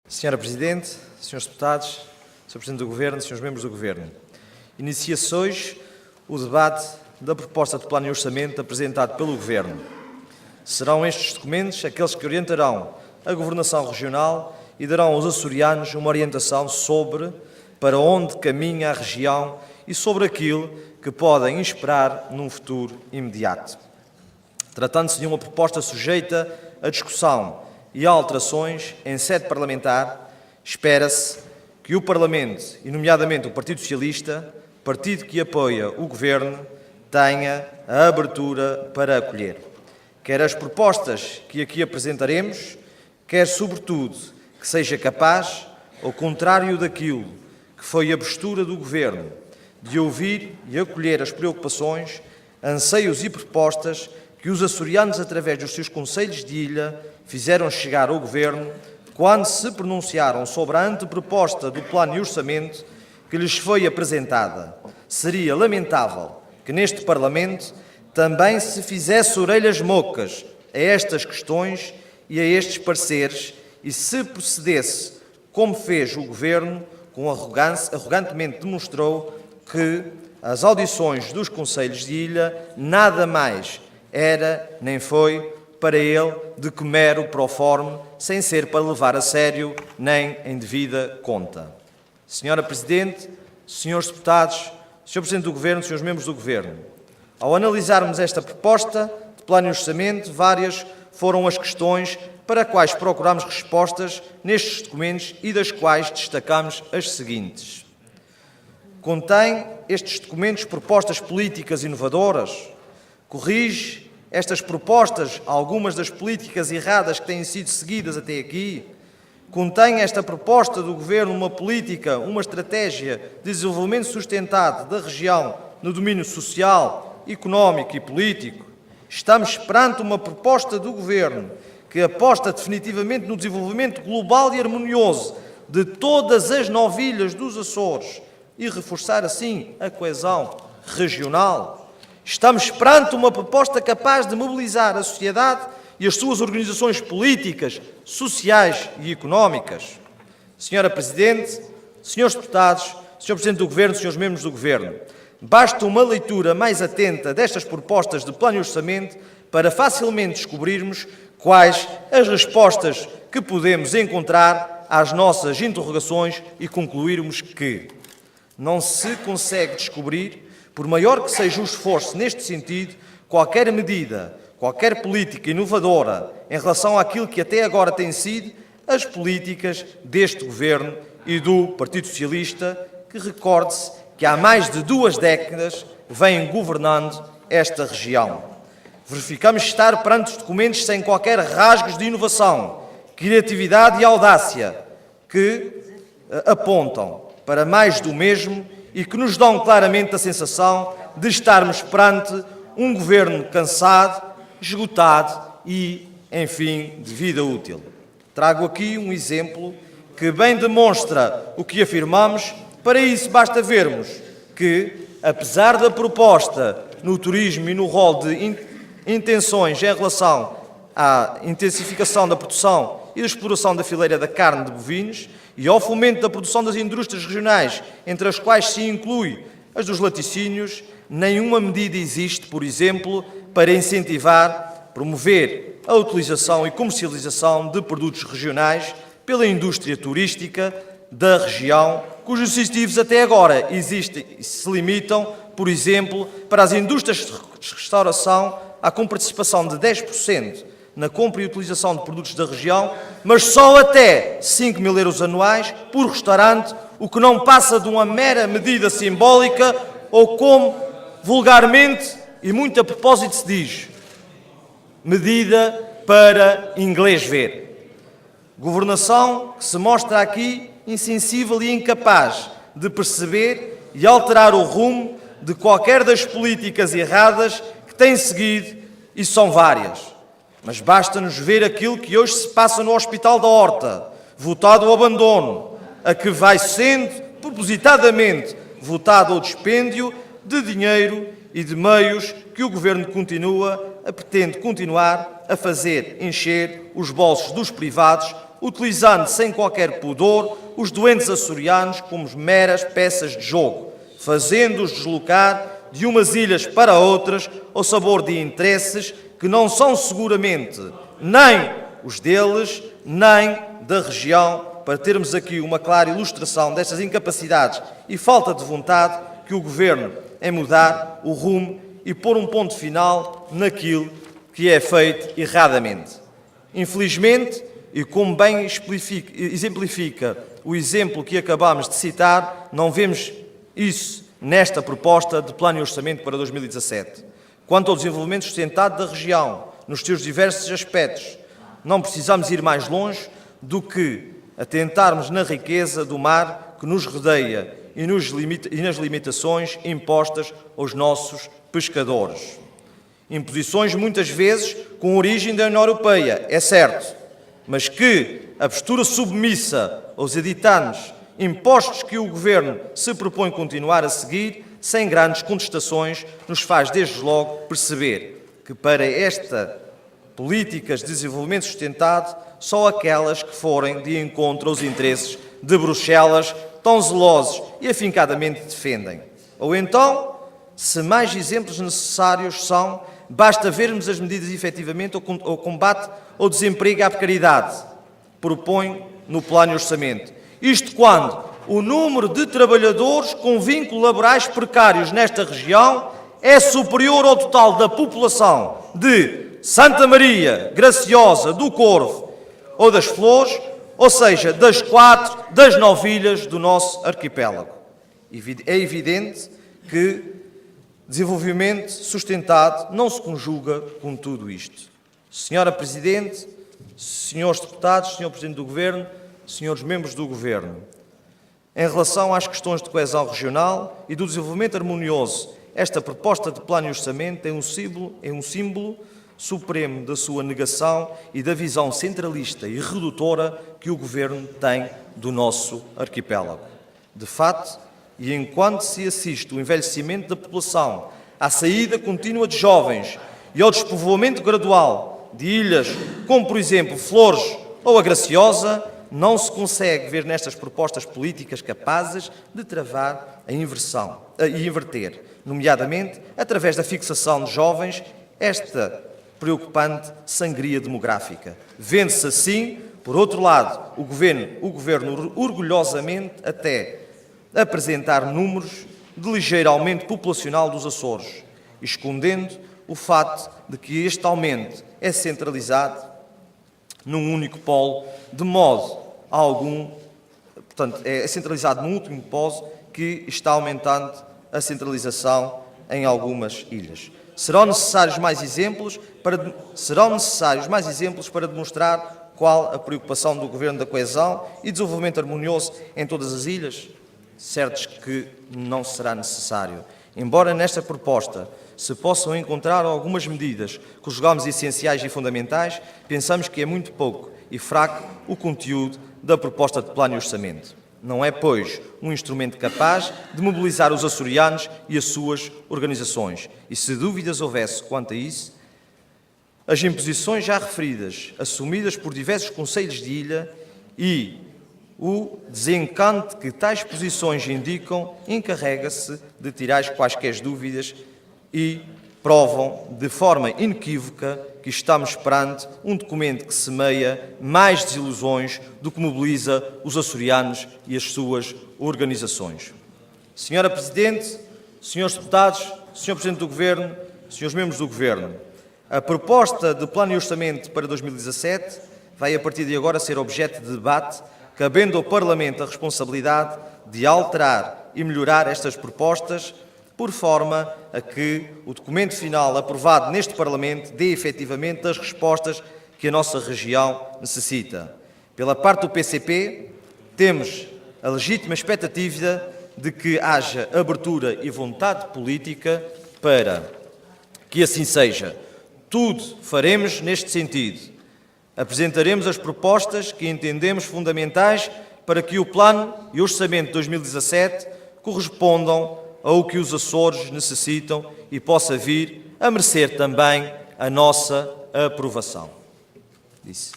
Senhora Presidente, Senhores Deputados, Sr. Presidente do Governo, Senhores Membros do Governo, inicia-se hoje o debate da proposta de plano e orçamento apresentado pelo Governo. Serão estes documentos aqueles que orientarão a governação regional e darão aos açorianos uma orientação sobre para onde caminha a região e sobre aquilo que podem esperar num futuro imediato. Tratando-se de uma proposta sujeita a discussão e a alterações em sede parlamentar, espera-se que o Parlamento, e nomeadamente o Partido Socialista, partido que apoia o Governo, tenha a abertura para acolher. Quer as propostas que aqui apresentaremos, quer, sobretudo, que seja capaz, ao contrário daquilo que foi a postura do Governo, de ouvir e acolher as preocupações, anseios e propostas que os açorianos, através dos seus conselhos de ilha, fizeram chegar ao Governo quando se pronunciaram sobre a anteproposta do plano e orçamento que lhes foi apresentada. Seria lamentável que neste Parlamento também se fizesse orelhas mocas a estas questões e a estes pareceres e se procedesse, como fez o Governo, com arrogância, arrogantemente demonstrou que as audições dos conselhos de ilha nada mais era nem foi para ele de que mero proforme, sem ser para levar a sério nem em devida conta. Senhora Presidente, Senhores Deputados, Sr. Presidente do Governo, Srs. Membros do Governo, ao analisarmos esta proposta de plano e orçamento, várias foram as questões para as quais procuramos respostas nestes documentos e das quais destacamos as seguintes. Contém estes documentos propostas políticas inovadoras? Corrige estas propostas algumas das políticas erradas que têm sido seguidas até aqui? Contém esta proposta do Governo uma política, uma estratégia de desenvolvimento sustentado da região no domínio social, económico e político? Estamos perante uma proposta do Governo que aposta definitivamente no desenvolvimento global e harmonioso de todas as 9 ilhas dos Açores e reforçar assim a coesão regional? Estamos perante uma proposta capaz de mobilizar a sociedade e as suas organizações políticas, sociais e económicas? Senhora Presidente, Senhores Deputados, Sr. Presidente do Governo, Srs. Membros do Governo, basta uma leitura mais atenta destas propostas de plano e orçamento para facilmente descobrirmos quais as respostas que podemos encontrar às nossas interrogações e concluirmos que não se consegue descobrir, por maior que seja o esforço neste sentido, qualquer medida, qualquer política inovadora em relação àquilo que até agora têm sido as políticas deste Governo e do Partido Socialista, que recorde-se que há mais de 2 décadas vêm governando esta região. Verificamos estar perante os documentos sem qualquer rasgos de inovação, criatividade e audácia, que apontam para mais do mesmo e que nos dão claramente a sensação de estarmos perante um Governo cansado, esgotado e, enfim, de vida útil. Trago aqui um exemplo que bem demonstra o que afirmamos. Para isso basta vermos que, apesar da proposta no turismo e no rol de intenções em relação à intensificação da produção e da exploração da fileira da carne de bovinos e ao fomento da produção das indústrias regionais, entre as quais se inclui as dos laticínios, nenhuma medida existe, por exemplo, para incentivar, promover a utilização e comercialização de produtos regionais pela indústria turística da região, cujos incentivos até agora existem e se limitam, por exemplo, para as indústrias de restauração, à participação de 10% na compra e utilização de produtos da região, mas só até 5 mil euros anuais por restaurante, o que não passa de uma mera medida simbólica ou, como vulgarmente e muito a propósito se diz, medida para inglês ver. Governação que se mostra aqui insensível e incapaz de perceber e alterar o rumo de qualquer das políticas erradas que tem seguido, e são várias. Mas basta-nos ver aquilo que hoje se passa no Hospital da Horta, votado ao abandono, a que vai sendo propositadamente votado ao dispêndio de dinheiro e de meios que o Governo pretende continuar a fazer encher os bolsos dos privados, utilizando sem qualquer pudor os doentes açorianos como meras peças de jogo, fazendo-os deslocar de umas ilhas para outras ao sabor de interesses que não são seguramente nem os deles, nem da região, para termos aqui uma clara ilustração destas incapacidades e falta de vontade que o Governo em mudar o rumo e pôr um ponto final naquilo que é feito erradamente. Infelizmente, e como bem exemplifica o exemplo que acabamos de citar, não vemos isso nesta proposta de Plano e Orçamento para 2017. Quanto ao desenvolvimento sustentado da região, nos seus diversos aspectos, não precisamos ir mais longe do que atentarmos na riqueza do mar que nos rodeia e nas limitações impostas aos nossos pescadores. Imposições muitas vezes com origem da União Europeia, é certo, mas que a postura submissa aos editados impostos que o Governo se propõe continuar a seguir, sem grandes contestações, nos faz desde logo perceber que para esta políticas de desenvolvimento sustentado só aquelas que forem de encontro aos interesses de Bruxelas, tão zelosos e afincadamente defendem. Ou então, se mais exemplos necessários são, basta vermos as medidas efetivamente ao combate ao desemprego e à precariedade, propõe no Plano e Orçamento. Isto quando o número de trabalhadores com vínculos laborais precários nesta região é superior ao total da população de Santa Maria, Graciosa, do Corvo ou das Flores, ou seja, das 4 das 9 ilhas do nosso arquipélago. É evidente que desenvolvimento sustentado não se conjuga com tudo isto. Senhora Presidente, senhores deputados, Senhor Presidente do Governo, senhores membros do Governo, em relação às questões de coesão regional e do desenvolvimento harmonioso, esta proposta de Plano e Orçamento é um símbolo supremo da sua negação e da visão centralista e redutora que o Governo tem do nosso arquipélago. De fato, e enquanto se assiste o envelhecimento da população, à saída contínua de jovens e ao despovoamento gradual de ilhas como, por exemplo, Flores ou a Graciosa, não se consegue ver nestas propostas políticas capazes de travar a inversão e inverter, nomeadamente através da fixação de jovens, esta preocupante sangria demográfica. Vende-se assim, por outro lado, o Governo orgulhosamente até apresentar números de ligeiro aumento populacional dos Açores, escondendo o fato de que este aumento é centralizado num único polo, de modo algum, portanto, é centralizado num último polo que está aumentando a centralização em algumas ilhas. Serão necessários mais exemplos para demonstrar qual a preocupação do Governo da Coesão e desenvolvimento harmonioso em todas as ilhas? Certos que não será necessário. Embora nesta proposta se possam encontrar algumas medidas que julgamos essenciais e fundamentais, pensamos que é muito pouco e fraco o conteúdo da proposta de Plano e Orçamento. Não é, pois, um instrumento capaz de mobilizar os açorianos e as suas organizações. E se dúvidas houvesse quanto a isso, as imposições já referidas, assumidas por diversos concelhos de ilha e o desencanto que tais posições indicam, encarrega-se de tirar quaisquer dúvidas e provam de forma inequívoca que estamos perante um documento que semeia mais desilusões do que mobiliza os açorianos e as suas organizações. Senhora Presidente, senhores deputados, Senhor Presidente do Governo, senhores membros do Governo, a proposta de Plano e Orçamento para 2017 vai a partir de agora ser objeto de debate, cabendo ao Parlamento a responsabilidade de alterar e melhorar estas propostas, por forma a que o documento final aprovado neste Parlamento dê efetivamente as respostas que a nossa região necessita. Pela parte do PCP, temos a legítima expectativa de que haja abertura e vontade política para que assim seja. Tudo faremos neste sentido. Apresentaremos as propostas que entendemos fundamentais para que o Plano e o Orçamento de 2017 correspondam ao que os Açores necessitam e possa vir a merecer também a nossa aprovação. Disse.